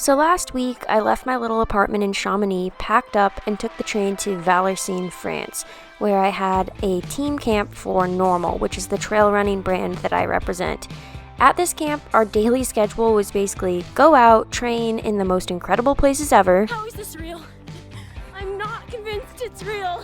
So last week, I left my little apartment in Chamonix, packed up, and took the train to Valley, France, where I had a team camp for NNormal, which is the trail running brand that I represent. At this camp, our daily schedule was basically go out, train in the most incredible places ever. How is this real? I'm not convinced it's real.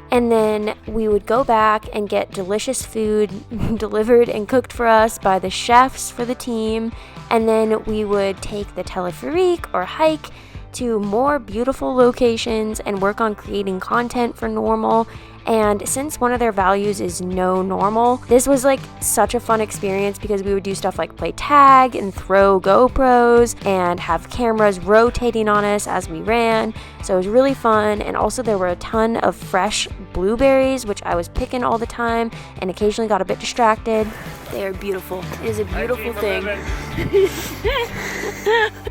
And then we would go back and get delicious food delivered and cooked for us by the chefs for the team. And then we would take the teleferique or hike to more beautiful locations and work on creating content for NNormal. And since one of their values is no normal, this was like such a fun experience because we would do stuff like play tag and throw GoPros and have cameras rotating on us as we ran. So it was really fun. And also there were a ton of fresh blueberries, which I was picking all the time and occasionally got a bit distracted. They are beautiful. It is a beautiful thing.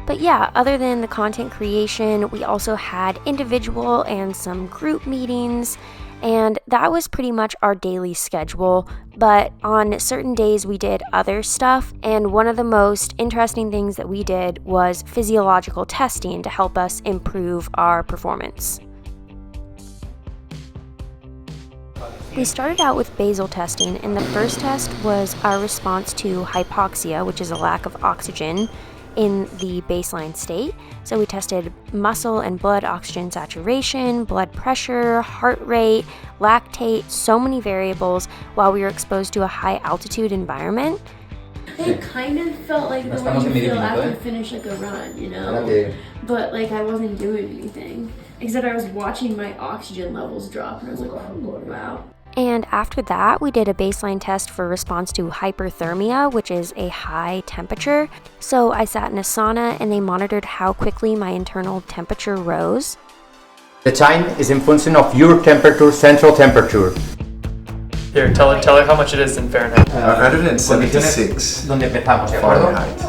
But yeah, other than the content creation, we also had individual and some group meetings. And that was pretty much our daily schedule, but on certain days we did other stuff, and one of the most interesting things that we did was physiological testing to help us improve our performance. We started out with basal testing, and the first test was our response to hypoxia, which is a lack of oxygen in the baseline state. So we tested muscle and blood oxygen saturation, blood pressure, heart rate, lactate, so many variables while we were exposed to a high altitude environment. It kind of felt like the way you feel after you finish like a run, you know? But like I wasn't doing anything, except I was watching my oxygen levels drop and I was like, oh, wow. And after that, we did a baseline test for response to hyperthermia, which is a high temperature. So I sat in a sauna and they monitored how quickly my internal temperature rose. The time is in function of your temperature, central temperature. Here, tell her how much it is in Fahrenheit. 176 Donde empezamos, ¿de Fahrenheit.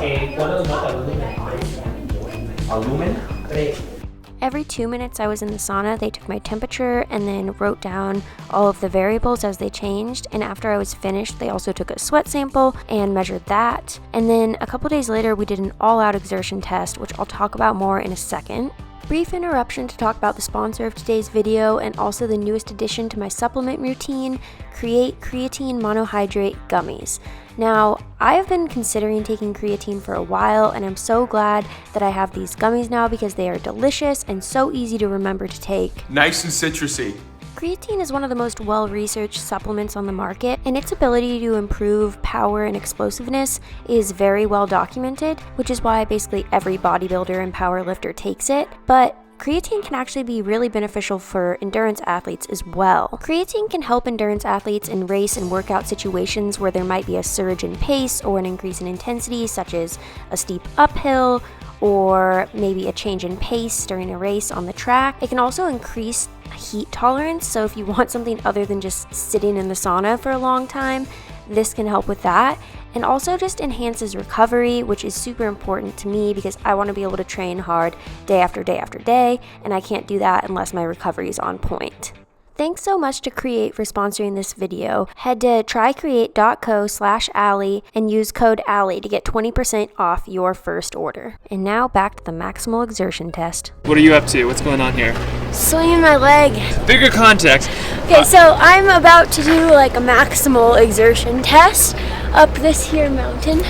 Every 2 minutes I was in the sauna, they took my temperature and then wrote down all of the variables as they changed. And after I was finished, they also took a sweat sample and measured that. And then a couple days later, we did an all-out exertion test, which I'll talk about more in a second. Brief interruption to talk about the sponsor of today's video and also the newest addition to my supplement routine, Create Creatine Monohydrate Gummies. Now, I have been considering taking creatine for a while, and I'm so glad that I have these gummies now because they are delicious and so easy to remember to take. Nice and citrusy. Creatine is one of the most well-researched supplements on the market, and its ability to improve power and explosiveness is very well documented, which is why basically every bodybuilder and powerlifter takes it. But creatine can actually be really beneficial for endurance athletes as well. Creatine can help endurance athletes in race and workout situations where there might be a surge in pace or an increase in intensity, such as a steep uphill or maybe a change in pace during a race on the track. It can also increase heat tolerance, so if you want something other than just sitting in the sauna for a long time, this can help with that. And also just enhances recovery, which is super important to me because I want to be able to train hard day after day after day, and I can't do that unless my recovery is on point. Thanks so much to Create for sponsoring this video. Head to trycreate.co/Allie and use code Allie to get 20% off your first order. And now back to the maximal exertion test. What are you up to? What's going on here? Swinging my leg. Bigger context. Okay, so I'm about to do like a maximal exertion test up this here mountain.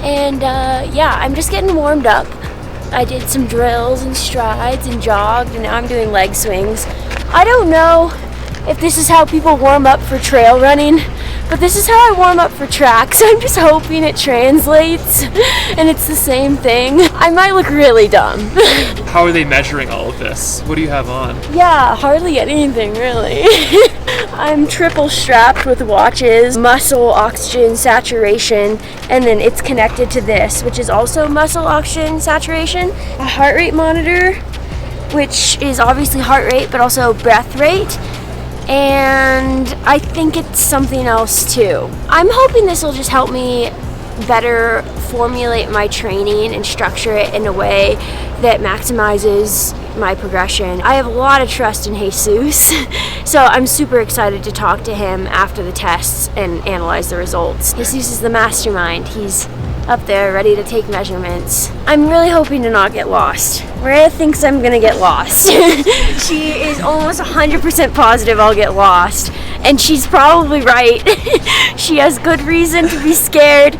And yeah, I'm just getting warmed up. I did some drills and strides and jogged, and now I'm doing leg swings. I don't know if this is how people warm up for trail running, but this is how I warm up for track, so I'm just hoping it translates and it's the same thing. I might look really dumb. How are they measuring all of this? What do you have on? Yeah, hardly anything really. I'm triple strapped with watches, muscle oxygen saturation, and then it's connected to this, which is also muscle oxygen saturation, a heart rate monitor, which is obviously heart rate, but also breath rate. And I think it's something else too. I'm hoping this will just help me better formulate my training and structure it in a way that maximizes my progression. I have a lot of trust in Jesus, so I'm super excited to talk to him after the tests and analyze the results. Jesus is the mastermind. He's up there ready to take measurements. I'm really hoping to not get lost. Maria thinks I'm gonna get lost. She is almost 100% positive I'll get lost, and she's probably right. She has good reason to be scared.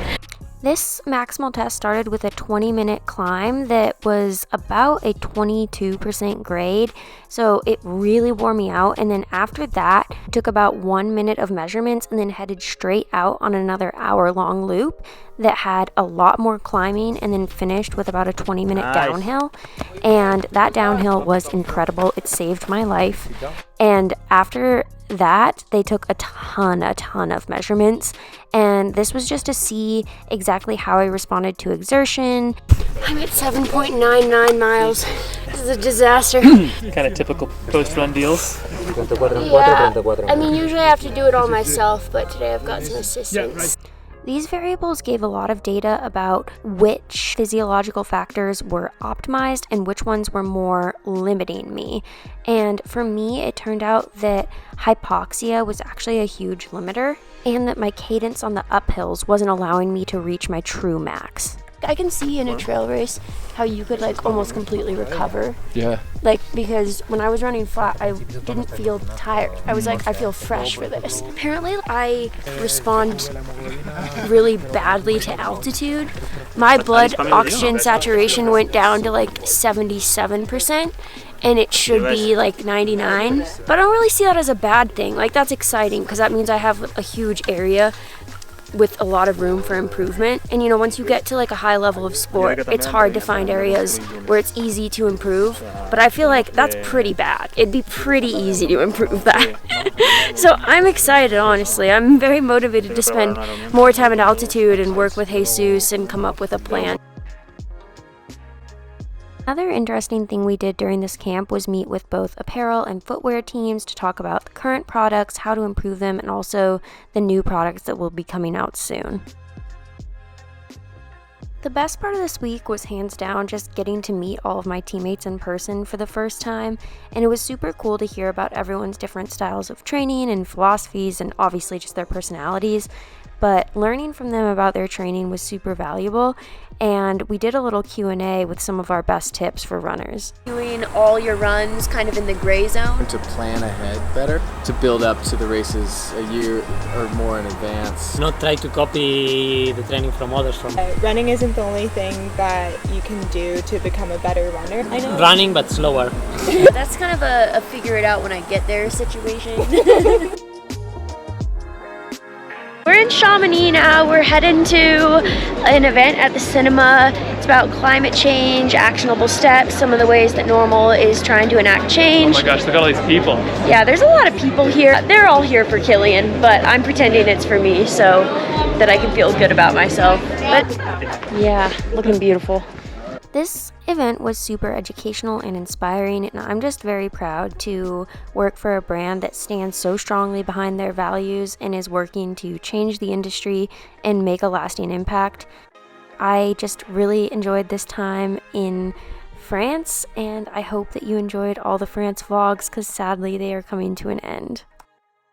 This maximal test started with a 20-minute climb that was about a 22% grade, so it really wore me out. And then after that, took about 1 minute of measurements and then headed straight out on another hour-long loop that had a lot more climbing, and then finished with about a 20-minute downhill. And that downhill was incredible. It saved my life. And after that, they took a ton of measurements, and this was just to see exactly how I responded to exertion. I'm at 7.99 miles. This is a disaster. Kind of typical post-run deals. Yeah, I mean, usually I have to do it all myself, but today I've got some assistance. These variables gave a lot of data about which physiological factors were optimized and which ones were more limiting me. And for me, it turned out that hypoxia was actually a huge limiter, and that my cadence on the uphills wasn't allowing me to reach my true max. I can see in a trail race how you could like almost completely recover. Yeah. Like, because when I was running flat, I didn't feel tired. I was like, I feel fresh for this. Apparently, I respond really badly to altitude. My blood oxygen saturation went down to like 77%, and it should be like 99. But I don't really see that as a bad thing. Like, that's exciting because that means I have a huge area with a lot of room for improvement. And you know, once you get to like a high level of sport, it's hard to find areas where it's easy to improve, but I feel like that's pretty bad. It'd be pretty easy to improve that. So I'm excited, honestly. I'm very motivated to spend more time at altitude and work with Jesus and come up with a plan. Another interesting thing we did during this camp was meet with both apparel and footwear teams to talk about the current products, how to improve them, and also the new products that will be coming out soon. The best part of this week was hands down just getting to meet all of my teammates in person for the first time, and it was super cool to hear about everyone's different styles of training and philosophies, and obviously just their personalities. But learning from them about their training was super valuable, and we did a little Q&A with some of our best tips for runners. Doing all your runs kind of in the gray zone. To plan ahead better, to build up to the races a year or more in advance. Not try to copy the training from others. Running isn't the only thing that you can do to become a better runner. I know. Running, but slower. That's kind of a figure it out when I get there situation. We're in Chamonix now. We're heading to an event at the cinema. It's about climate change, actionable steps, some of the ways that NNormal is trying to enact change. Oh my gosh, look at all these people. Yeah, there's a lot of people here. They're all here for Killian, but I'm pretending it's for me so that I can feel good about myself. But yeah, looking beautiful. This event was super educational and inspiring, and I'm just very proud to work for a brand that stands so strongly behind their values and is working to change the industry and make a lasting impact. I just really enjoyed this time in France, and I hope that you enjoyed all the France vlogs because sadly they are coming to an end.